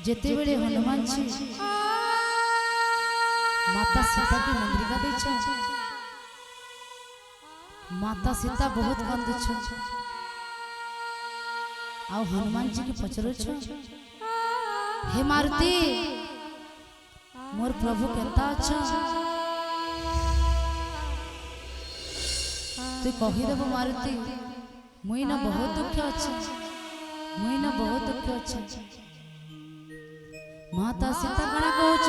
जेते बेले हनुमान जी माता सीता की मंदिरिका देछ माता सीता बहुत कांदुछ आ हनुमान जी की पचरुछ हे मारुति मोर प्रभु केता अच्छा तु कहीदेव मारुति मुई ना बहुत दुख अच्छे मुई ना बहुत दुख अच्छे माता सीता कणा कहूछ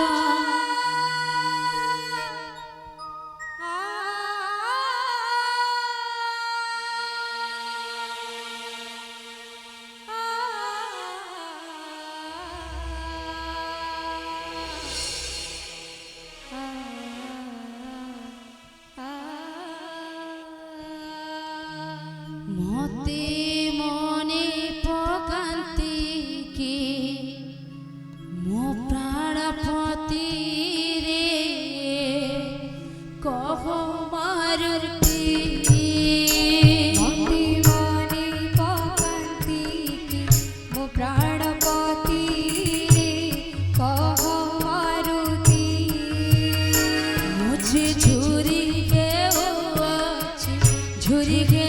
मोते मने पकांती की मो प्राणपति रे कह मारुति मोते मने पकांती की मो प्राणपति रे कह मारुति मुझे झुरी के झुरी के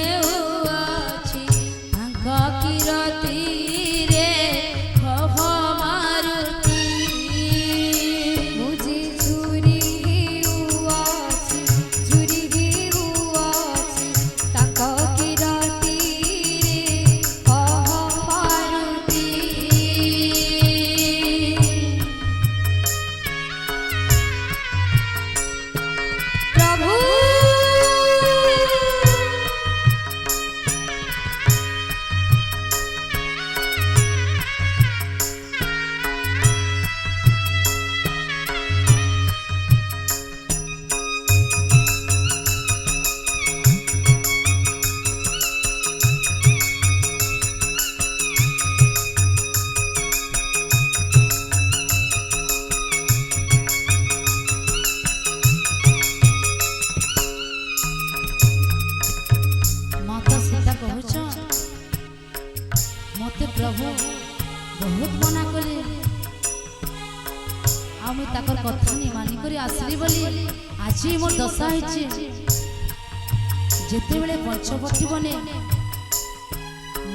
मते प्रभु बहुत मना कले आ मुई ताकर कथा नि मानि करी आसली बोली आज मोर दशा हिची जेते बेले पंचवटी बने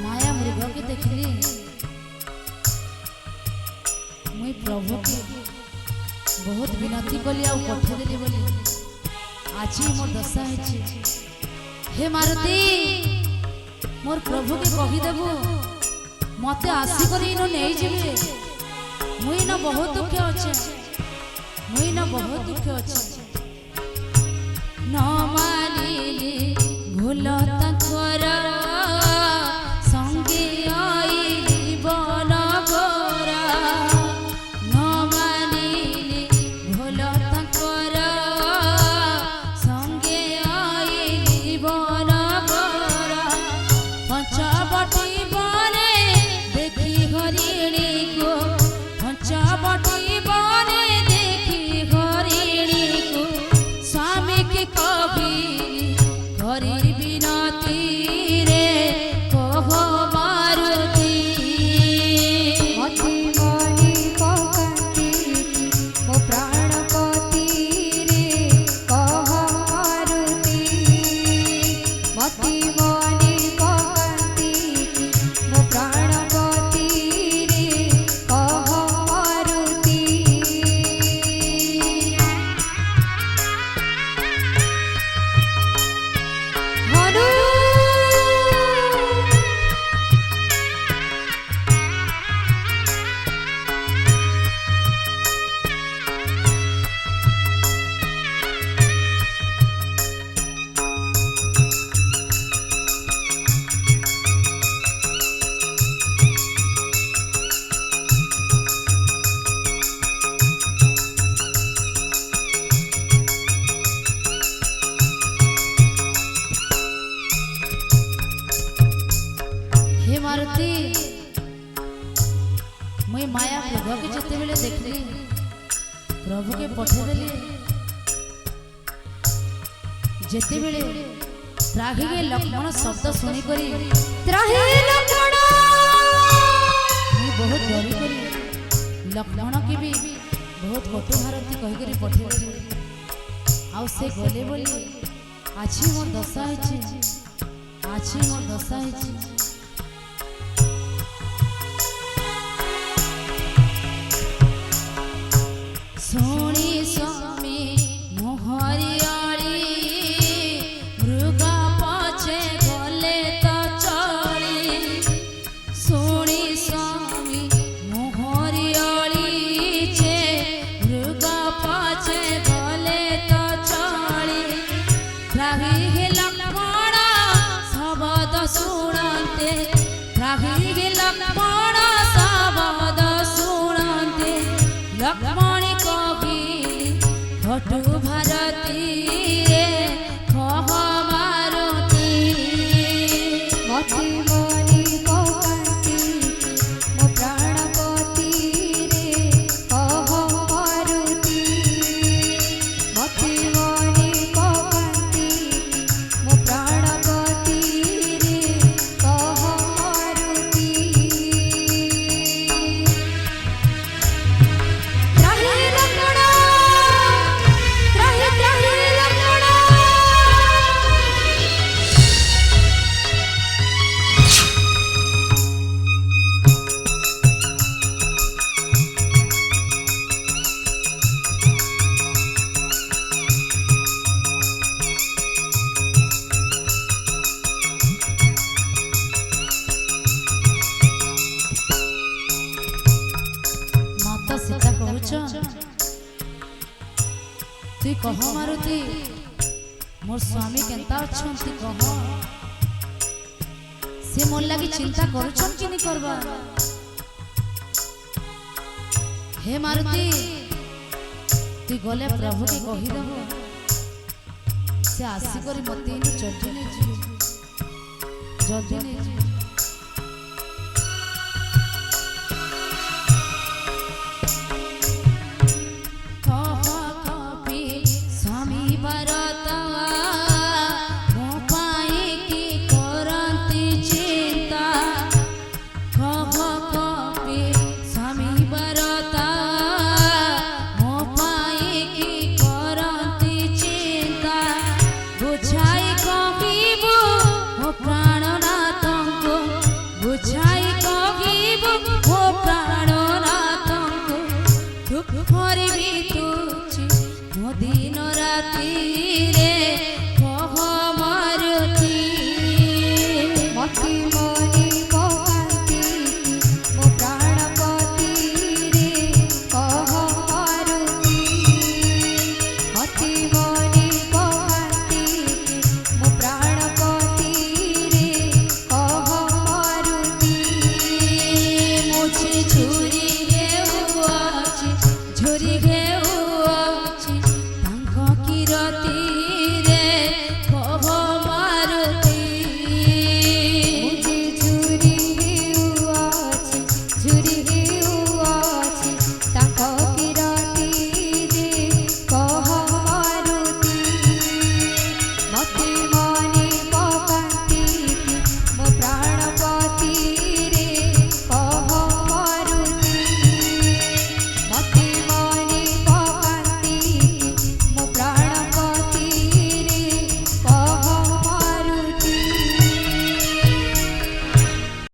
माया मृग के देखली मुई प्रभु के बहुत विनती कली आ पठे देली बोली आज मोर दशा हिची हे मारुति मोर प्रभु के कही देबो मते आसी करी नो नहीं जीवे मुई ना बहुत दुख अच्छे मुई ना बहुत दुख अच्छे न मानिली भूल तकर संगे आईली बन गोरा न मानिली भूल तकर संगे आईली बन गोरा पंचवटी पंचवटी बने देखी हरिणी को स्वामी के कभी हरि बिनती रे कह मारुति मोते मने पकांती मो प्राणपति रे कह मारुति मोते मने पकांती मो प्राणपति रे कह मारुति हनु हे मारुति मुई माया प्रभु के जेते बेले देखली प्रभु के पठे देली जेते बेले त्राही के लक्ष्मण शब्द सुनी करी त्राही लक्ष्मण मुई बहुत डरी करी लक्ष्मण की भी बहुत कटु भारती कहीकि पठे आउ से गले बोली आज मोर दशा है आज मोर दशा है सोनी स्वामी मोहरियाली मृगा पछे गले तो चली सोनी स्वामी मोहरियाली चे मृगा पछे गले तो चली राही लक्ष्मण शब्द सुनते राही लक्ष्मण शब्द सुनते लक्ष्मण कटु भारती रे कह मारुति मति मनि पकांती मो प्राणपति रे कह मारुति मति मनि पकांती मो प्राणपति रे कह मारुति त्राहि लक्ष्मण माता सीता कहूछ तु कह मारुति मोर स्वामी केंता अछंती कह से मोर लगी चिंता करूछन कि नहीं करबा हे मारुति तु गले प्रभु के कहि देबो से आसी करी मते इन जल्दी नै जी जल्दी नै जी दिन राती रे